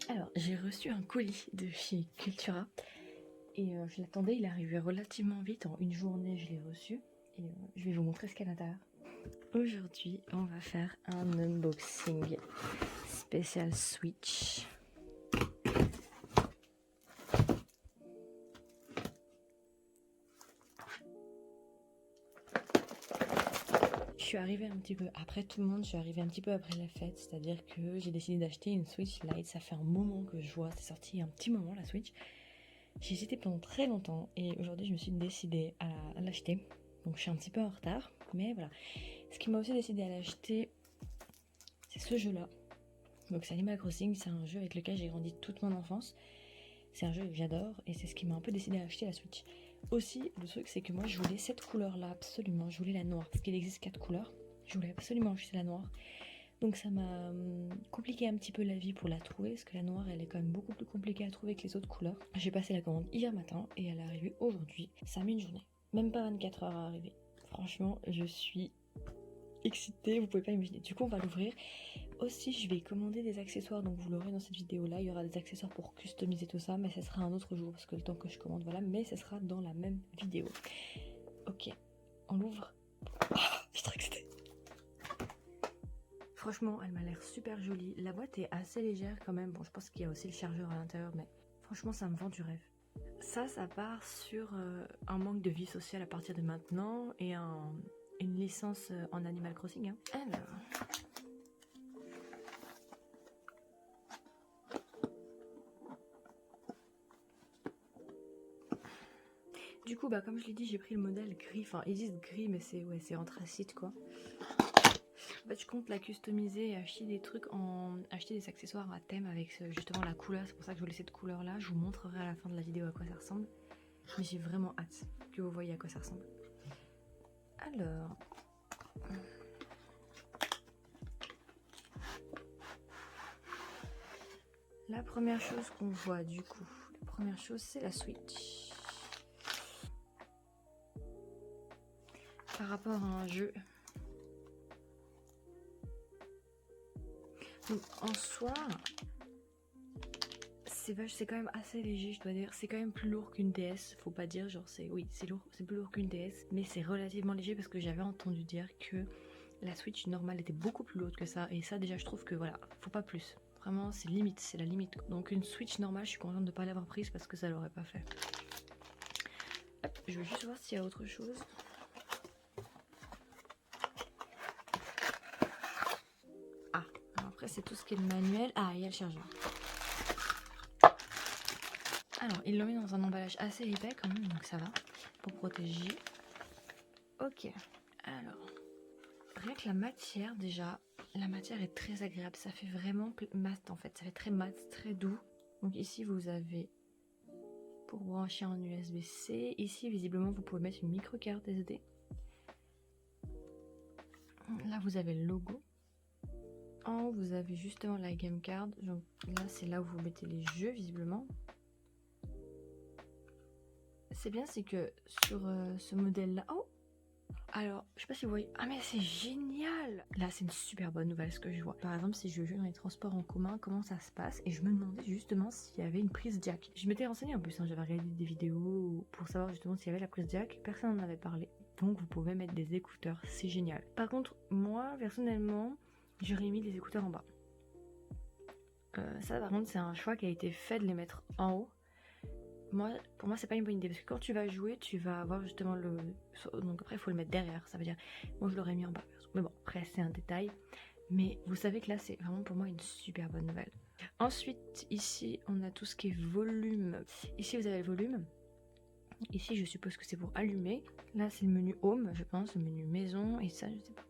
Alors, j'ai reçu un colis de chez Cultura et je l'attendais, il est arrivé relativement vite, en une journée je l'ai reçu et je vais vous montrer ce qu'il y a à l'intérieur. Aujourd'hui, on va faire un unboxing spécial Switch. Je suis arrivée un petit peu après tout le monde, je suis arrivée un petit peu après la fête, c'est-à-dire que j'ai décidé d'acheter une Switch Lite. Ça fait un moment que je vois, c'est sorti il y a un petit moment la Switch. J'ai hésité pendant très longtemps et aujourd'hui je me suis décidée à l'acheter. Donc je suis un petit peu en retard, mais voilà. Ce qui m'a aussi décidé à l'acheter, c'est ce jeu-là. Donc c'est Animal Crossing, c'est un jeu avec lequel j'ai grandi toute mon enfance. C'est un jeu que j'adore et c'est ce qui m'a un peu décidé à acheter la Switch. Aussi, le truc c'est que moi je voulais cette couleur-là absolument, je voulais la noire parce qu'il existe 4 couleurs. Je voulais absolument acheter la noire. Donc ça m'a compliqué un petit peu la vie pour la trouver parce que la noire elle est quand même beaucoup plus compliquée à trouver que les autres couleurs. J'ai passé la commande hier matin et elle est arrivée aujourd'hui. Ça a mis une journée, même pas 24 heures à arriver. Franchement, je suis excitée, vous pouvez pas imaginer. Du coup, on va l'ouvrir. Aussi, je vais commander des accessoires, donc vous l'aurez dans cette vidéo-là. Il y aura des accessoires pour customiser tout ça, mais ça sera un autre jour parce que le temps que je commande, voilà. Mais ça sera dans la même vidéo. Ok, on l'ouvre. Je suis trop excitée. Franchement, elle m'a l'air super jolie. La boîte est assez légère quand même. Bon, je pense qu'il y a aussi le chargeur à l'intérieur, mais franchement, ça me vend du rêve. Ça part sur un manque de vie sociale à partir de maintenant et une licence en Animal Crossing. Hein. Alors, du coup, bah, comme je l'ai dit, j'ai pris le modèle gris. Enfin, ils disent gris, mais c'est anthracite quoi. En fait, je compte la customiser et acheter des trucs acheter des accessoires à thème avec justement la couleur. C'est pour ça que je voulais cette couleur là. Je vous montrerai à la fin de la vidéo à quoi ça ressemble. Mais j'ai vraiment hâte que vous voyez à quoi ça ressemble. Alors. La première chose qu'on voit du coup, la première chose c'est la Switch. Par rapport à un jeu. Donc en soi, c'est quand même assez léger, je dois dire. C'est quand même plus lourd qu'une DS, faut pas dire, genre c'est lourd, c'est plus lourd qu'une DS, mais c'est relativement léger parce que j'avais entendu dire que la Switch normale était beaucoup plus lourde que ça, et ça déjà je trouve que voilà, faut pas plus. Vraiment c'est limite, c'est la limite. Donc une Switch normale, je suis contente de pas l'avoir prise parce que ça l'aurait pas fait. Hop, je veux juste voir s'il y a autre chose. Ah, alors après c'est tout ce qui est le manuel. Ah, il y a le chargeur. Alors, il l'a mis dans un emballage assez épais quand même, donc ça va, pour protéger. Ok, alors, rien que la matière déjà, la matière est très agréable, ça fait vraiment mat en fait, ça fait très mat, très doux. Donc ici vous avez pour brancher en USB-C, ici visiblement vous pouvez mettre une micro carte SD. Là vous avez le logo. En haut vous avez justement la game card, donc là c'est là où vous mettez les jeux visiblement. C'est bien, c'est que sur ce modèle là, oh, alors, je sais pas si vous voyez. Ah mais c'est génial! Là c'est une super bonne nouvelle ce que je vois. Par exemple si je joue dans les transports en commun, comment ça se passe? Et je me demandais justement s'il y avait une prise jack. Je m'étais renseignée en plus, hein, j'avais regardé des vidéos pour savoir justement s'il y avait la prise jack. Personne n'en avait parlé. Donc vous pouvez mettre des écouteurs, c'est génial. Par contre, moi personnellement, j'aurais mis des écouteurs en bas. Ça par contre c'est un choix qui a été fait de les mettre en haut. Pour moi c'est pas une bonne idée parce que quand tu vas jouer tu vas avoir justement donc après il faut le mettre derrière, ça veut dire moi je l'aurais mis en bas, mais bon après c'est un détail, mais vous savez que là c'est vraiment pour moi une super bonne nouvelle. Ensuite ici on a tout ce qui est volume. Ici vous avez le volume, ici je suppose que c'est pour allumer, là c'est le menu home je pense, le menu maison, et ça je sais pas,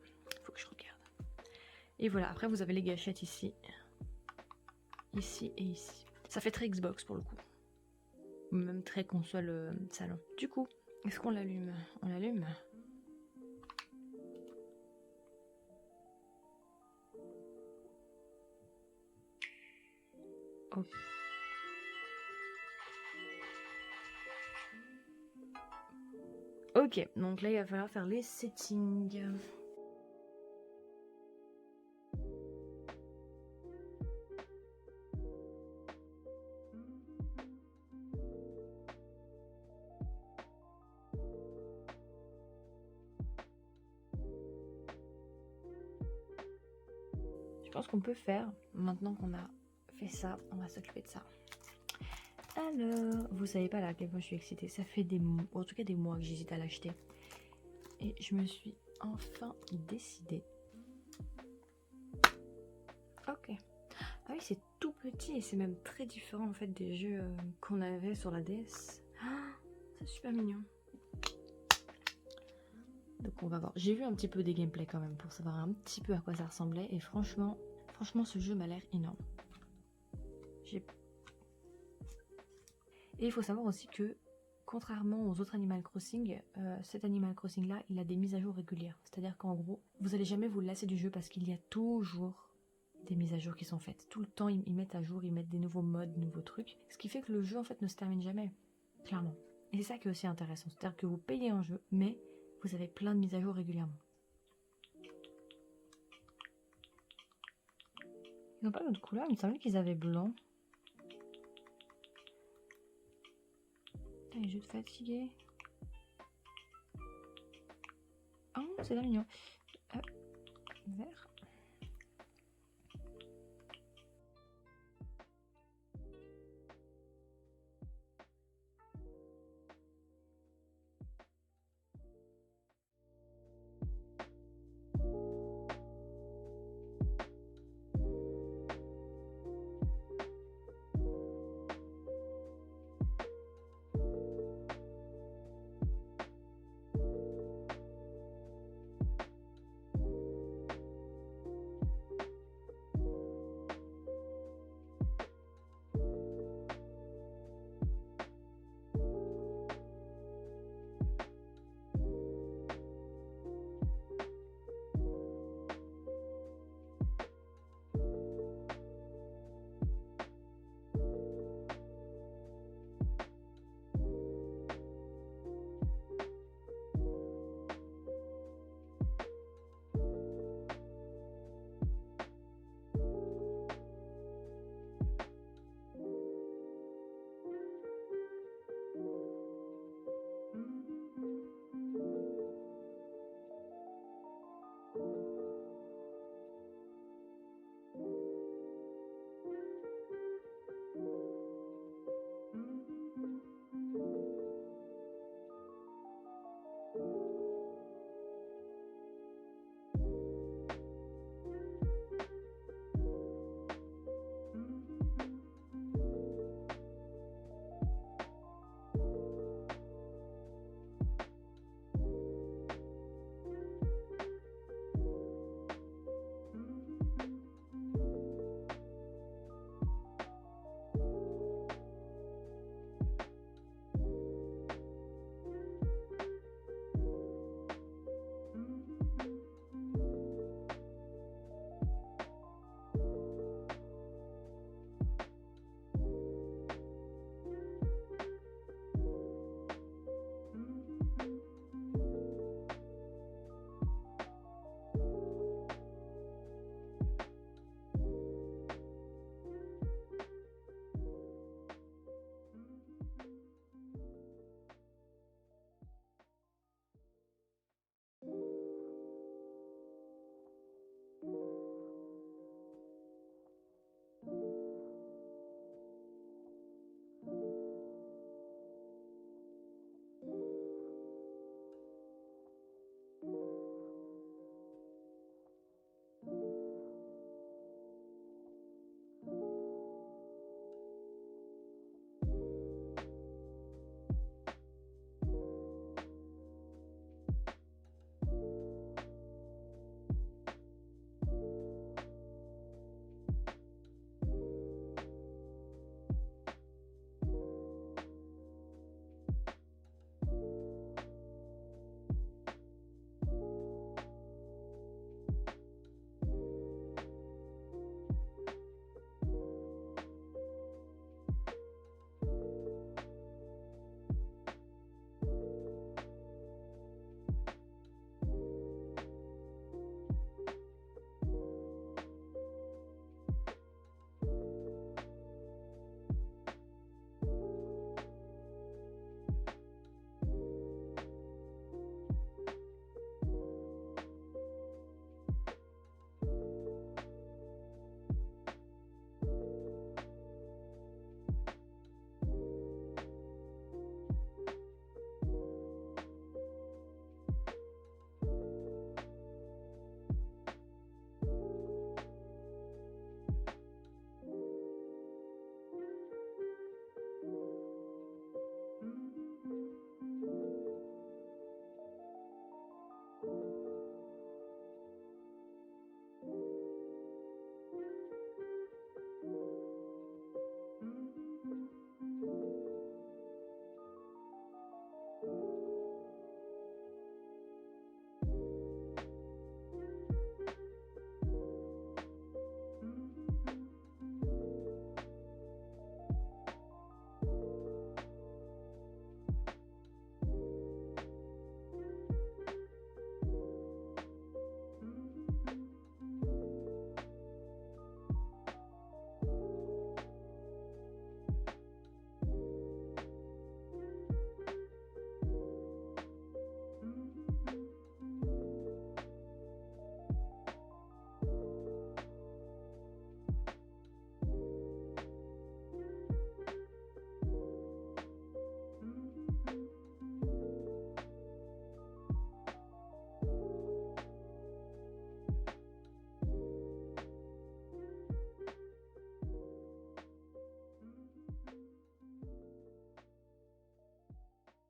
faut que je regarde. Et voilà, après vous avez les gâchettes ici et ici. Ça fait très Xbox pour le coup, même très console salon. Du coup, est-ce qu'on l'allume? On l'allume. Oh. Ok, donc là il va falloir faire les settings. Donc pense qu'on peut faire, maintenant qu'on a fait ça, on va s'occuper de ça. Alors, vous savez pas là à quel point je suis excitée. Ça fait en tout cas des mois que j'hésite à l'acheter. Et je me suis enfin décidée. Ok. Ah oui, c'est tout petit et c'est même très différent en fait des jeux qu'on avait sur la DS. Ah, c'est super mignon. Donc on va voir. J'ai vu un petit peu des gameplays quand même pour savoir un petit peu à quoi ça ressemblait. Et franchement ce jeu m'a l'air énorme. Et il faut savoir aussi que, contrairement aux autres Animal Crossing, cet Animal Crossing là, il a des mises à jour régulières. C'est-à-dire qu'en gros, vous allez jamais vous lasser du jeu parce qu'il y a toujours des mises à jour qui sont faites. Tout le temps, ils mettent à jour, ils mettent des nouveaux modes, des nouveaux trucs. Ce qui fait que le jeu en fait ne se termine jamais, clairement. Et c'est ça qui est aussi intéressant. C'est-à-dire que vous payez un jeu, mais vous avez plein de mises à jour régulièrement. Ils n'ont pas d'autres couleurs, il me semblait qu'ils avaient blanc. Putain, les jeux de fatigué. Oh, c'est là mignon. Vert.